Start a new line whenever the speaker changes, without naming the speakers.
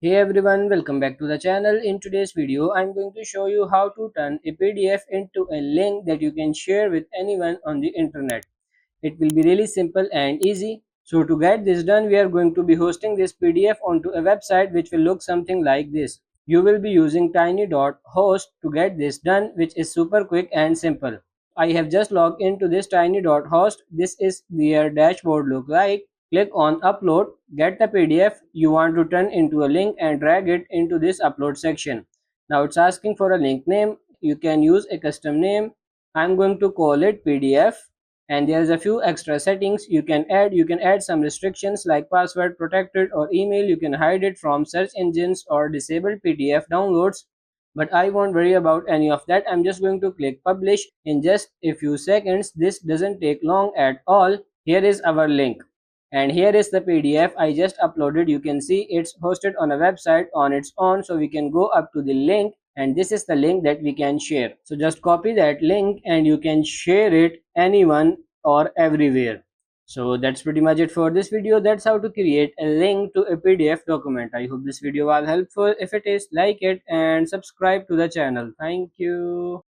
Hey everyone, welcome back to the channel. In today's video, I'm going to show you how to turn a PDF into a link that you can share with anyone on the internet. It will be really simple and easy. So to get this done, we are going to be hosting this PDF onto a website which will look something like this. You will be using tiny.host to get this done, which is super quick and simple. I have just logged into this tiny.host. This is their dashboard look like. Click on upload, get the PDF you want to turn into a link and drag it into this upload section. Now it's asking for a link name. You can use a custom name. I'm going to call it PDF, and there's a few extra settings you can add. You can add some restrictions like password protected or email. You can hide it from search engines or disable PDF downloads, but I won't worry about any of that. I'm just going to click publish in just a few seconds. This doesn't take long at all. Here is our link, and here is the PDF I just uploaded. You can see it's hosted on a website on its own, so we can go up to the link, and this is the link that we can share. So just copy that link and you can share it anyone or everywhere. So that's pretty much it for this video. That's how to create a link to a PDF document. I hope this video was helpful. If it is, like it and subscribe to the channel. Thank you.